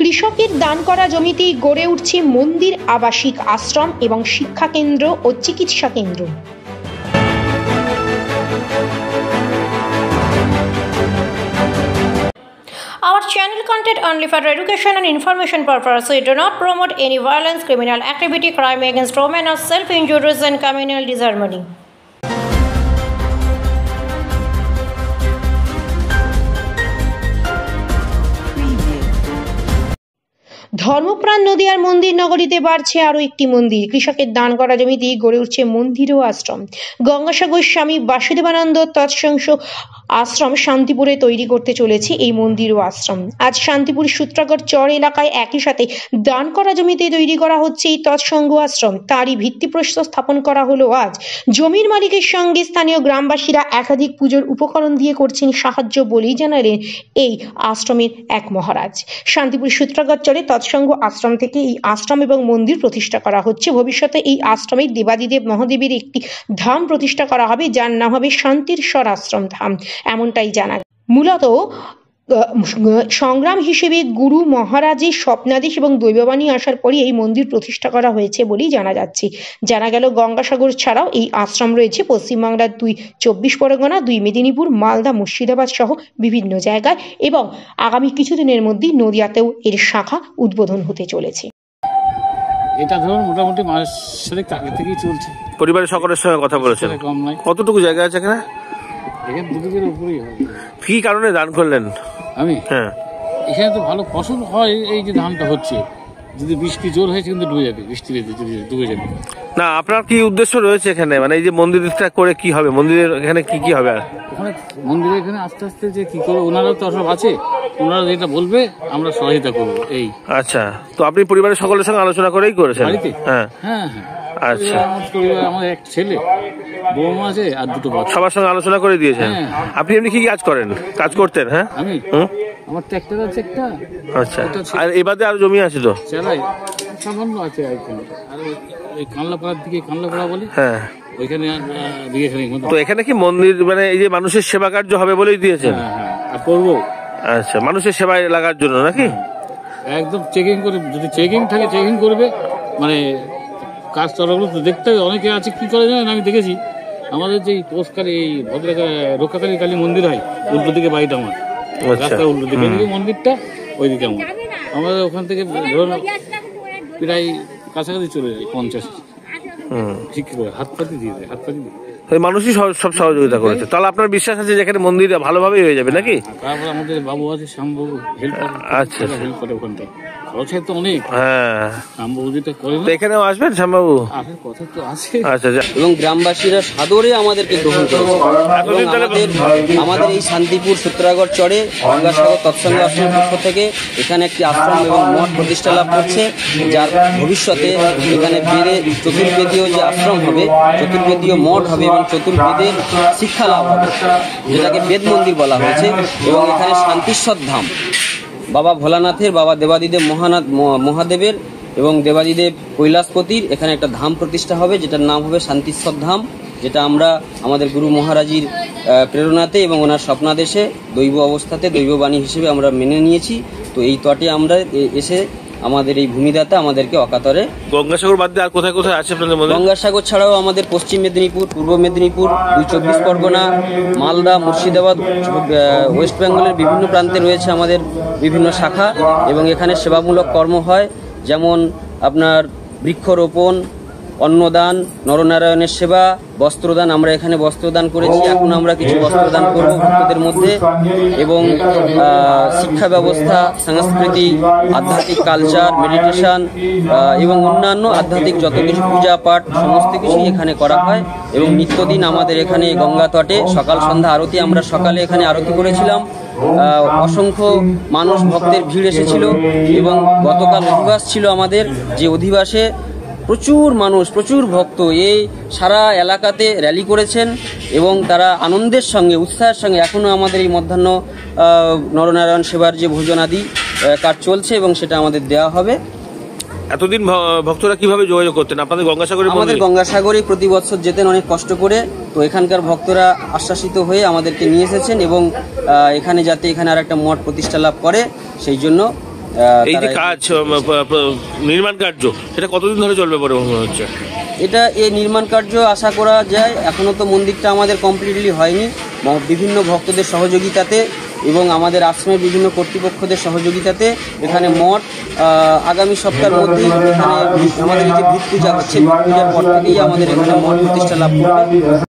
কৃষকের দান করা জমিতেই গড়ে উঠছে মন্দির, আবাসিক আশ্রম এবং শিক্ষা কেন্দ্র ও চিকিৎসা কেন্দ্র। Our channel content only for education and information purpose. We do not promote any violence, criminal activity, crime against women, or self-injuries and communal disharmony. ধর্মপ্রাণ নদিয়ার মন্দির নগরীতে বাড়ছে আরও একটি মন্দির। কৃষকের দান করা জমিতেই গড়ে উঠছে মন্দির ও আশ্রম। গঙ্গাসাগর স্বামী বাসুদেবানন্দ তৎসংস আশ্রম শান্তিপুরে তৈরি করতে চলেছে এই মন্দির ও আশ্রম। আজ শান্তিপুর সূত্রাগড় চর এলাকায় একই সাথে দান করা জমিতে তৈরি করা হচ্ছে এই তৎসঙ্গ আশ্রম। তারই ভিত্তিপ্রস্তর স্থাপন করা হলো আজ। জমির মালিকের সঙ্গে স্থানীয় গ্রামবাসীরা একাধিক পুজোর উপকরণ দিয়ে করছেন সাহায্য বলেই জানালেন এই আশ্রমের এক মহারাজ। শান্তিপুর সূত্রাগড় চরে তৎসঙ্গ আশ্রম থেকে এই আশ্রম এবং মন্দির প্রতিষ্ঠা করা হচ্ছে। ভবিষ্যতে এই আশ্রমে দেবাদিদেব মহাদেবের একটি ধাম প্রতিষ্ঠা করা হবে, যার নাম হবে শান্তির স্বর আশ্রম ধাম, এমনটাই জানা। মূলত সংগ্রাম হিসেবে গুরু মহারাজের স্বপ্নাদেশ এবং দৈববাণী আসার পরই এই মন্দির প্রতিষ্ঠা করা হয়েছে বলেই জানা যাচ্ছে। জানা গেল গঙ্গাসাগর ছাড়াও এই আশ্রম রয়েছে পশ্চিমবাংলার 2 24 পরগনা, 2 মেদিনীপুর, মালদা, মুর্শিদাবাদ সহ বিভিন্ন জায়গায়, এবং আগামী কিছুদিনের মধ্যেই নদিয়াতেও এর শাখা উদ্বোধন হতে চলেছে। এটা ধরুন মোটামুটি মাস আগে থেকেই চলছে। পরিবারের সকলের সঙ্গে কথা বলেছেন? কম নয়। কতটুকু জায়গা আছে এখানে? এখানে 2 বিঘের উপরেই হবে। কি কারণে দান করলেন? আমি হ্যাঁ, এখানে তো ভালো ফসল হয়, এই যে ধানটা হচ্ছে, যদি বৃষ্টি জোর হয়েছে কিন্তু ডুবে যাবে, বৃষ্টি ডুবে যাবে। না, আপনার কি উদ্দেশ্য রয়েছে এখানে? মানে এই যে মন্দিরটা করে কি হবে? মন্দিরের এখানে কি হবে? ওখানে মন্দিরে এখানে আস্তে আস্তে যে কি করে, ওনারাও তো সব আছে, ওনারা যেটা বলবে আমরা সহায়তা করবো। এই আচ্ছা, তো আপনি পরিবারের সকলের সঙ্গে আলোচনা করেই করেছেন? বাড়িতে? হ্যাঁ হ্যাঁ হ্যাঁ। আচ্ছা, আমার এক ছেলে, বৌমা আছে আর 2 বাচ্চা, সবার সঙ্গে আলোচনা করে দিয়েছেন। আপনি এমনি কি কাজ করেন? কাজ করতেন? হ্যাঁ, আমি আমার ট্রাক্টর আছে একটা। আচ্ছা, আর এবারে আরো জমি আছে তো? চালাই সামান্য আছে এখানে। আর ওই কানলাপাড়ার দিকে, কানলাপাড়া বলে, হ্যাঁ, ওইখানে বিঘেখানেক মতো। তো এখানে কি মন্দির মানে এই যে মানুষের সেবা কার্য হবে বলেই দিয়েছেন? হ্যাঁ, আর করবো। আচ্ছা, মানুষের সেবায় লাগার জন্য নাকি? একদম চেকিং করে, যদি চেকিং থাকে চেকিং করবে, মানে কাজ চলাগুলো তো দেখতে হবে। অনেকে আছে কি করে জানেন, আমি দেখেছি আমাদের যে পোস্টকারী এই রক্ষাকালী কালী মন্দির হয়, উল্টো দিকে বাড়িটা আমার, রাস্তার উল্টো দিকে মন্দিরটা, ওইদিকে আমাদের ওখান থেকে ধরুন প্রায় কাছাকাছি চলে যায় 50 ঠিক করে হাত পাতি দিয়ে দেয়, হাত পাতি দিয়ে মানুষই সব সহযোগিতা করেছে। তাহলে আপনার বিশ্বাস আছে যে এখানে মন্দির ভালোভাবেই হয়ে যাবে নাকি? তারপর আমাদের বাবু আছে, শ্যামবাবু হেল্প করে। আচ্ছা, হেল্প করে ওখানটা, খরচ তো অনেক। হ্যাঁ, শ্যামবাবু যেটা করে, এখানেও আসবেন শ্যামবাবু? কথা তো আছে। আচ্ছা, এবং গ্রামবাসীরা সাদরে আমাদেরকে গ্রহণ করে। আমাদের এই শান্তিপুর সূত্রাগড় চরে গঙ্গাসাগর তৎসঙ্গ আশ্রমের পক্ষ থেকে এখানে একটি আশ্রম এবং মঠ প্রতিষ্ঠা লাভ করছে, যার ভবিষ্যতে এখানে বেড়ে চতুর্বেদীয় যে আশ্রম হবে, চতুর্বেদীয় মঠ হবে এবং চতুর্বেদের শিক্ষা লাভ হবে, যেটাকে বেদ মন্দির বলা হয়েছে। এবং এখানে শান্তিস্বর ধাম, বাবা ভোলানাথের, বাবা দেবাদিদেব মহাদেবের এবং দেবাদিদেব কৈলাসপতির এখানে একটা ধাম প্রতিষ্ঠা হবে, যেটার নাম হবে শান্তিস্বর ধাম, যেটা আমরা আমাদের গুরু মহারাজির প্রেরণাতে এবং ওনার স্বপ্নাদেশে দৈব অবস্থাতে দৈববাণী হিসেবে আমরা মেনে নিয়েছি। তো এই তটে আমরা এসে আমাদের এই ভূমিদাতা আমাদেরকে অকাতরে। গঙ্গাসাগর বাদ দিয়ে আর কোথায় কোথায় আছে আপনাদের মধ্যে? গঙ্গাসাগর ছাড়াও আমাদের পশ্চিম মেদিনীপুর, পূর্ব মেদিনীপুর, 2 24 পরগনা, মালদা, মুর্শিদাবাদ, ওয়েস্ট বেঙ্গলের বিভিন্ন প্রান্তে রয়েছে আমাদের বিভিন্ন শাখা। এবং এখানে সেবামূলক কর্ম হয়, যেমন আপনার বৃক্ষরোপণ, অন্নদান, নরনারায়ণের সেবা, বস্ত্রদান। আমরা এখানে বস্ত্রদান করেছি, এখন আমরা কিছু বস্ত্রদান করব ভক্তদের মধ্যে। এবং শিক্ষা ব্যবস্থা, সংস্কৃতি, আধ্যাত্মিক কালচার, মেডিটেশন এবং অন্যান্য আধ্যাত্মিক যত কিছু পূজা পাঠ সমস্ত কিছুই এখানে করা হয়। এবং নিত্যদিন আমাদের এখানে গঙ্গা তটে সকাল সন্ধ্যা আরতি, আমরা সকালে এখানে আরতি করেছিলাম। অসংখ্য মানুষ ভক্তের ভিড় এসেছিল। এবং গতকাল অধিবাস ছিল আমাদের, যে অধিবাসে প্রচুর মানুষ, প্রচুর ভক্ত এই সারা এলাকাতে র্যালি করেছেন এবং তারা আনন্দের সঙ্গে, উৎসাহের সঙ্গে এখনও আমাদের এই মধ্যাহ্ন নরনারায়ণ সেবার যে ভোজনাদি কাজ চলছে এবং সেটা আমাদের দেওয়া হবে। এতদিন ভক্তরা কিভাবে যোগাযোগ করতেন আপনাদের গঙ্গাসাগরে? আমাদের গঙ্গাসাগরে প্রতি বছর যেতেন অনেক কষ্ট করে। তো এখানকার ভক্তরা আশ্বাসিত হয়ে আমাদেরকে নিয়ে এসেছেন এবং এখানে যাতে এখানে আর একটা মঠ প্রতিষ্ঠা লাভ করে সেই জন্য এই যে তারা- কাজ নির্মাণ কার্য সেটা কতদিন ধরে চলবে বলে মনে হচ্ছে? এই নির্মাণ কার্য আশা করা যায়, এখনো তো মন্দিরটা আমাদের কমপ্লিটলি হয়নি। বিভিন্ন ভক্তদের সহযোগিতাতে এবং আমাদের আশ্রমের বিভিন্ন কর্তৃপক্ষদের সহযোগিতাতে এখানে মঠ আগামী সপ্তাহের মধ্যেই এখানে আমাদের এই যে ভিত পূজা হচ্ছে, ভিত পূজার পর থেকেই আমাদের এখানে মঠ প্রতিষ্ঠা লাভ করবে।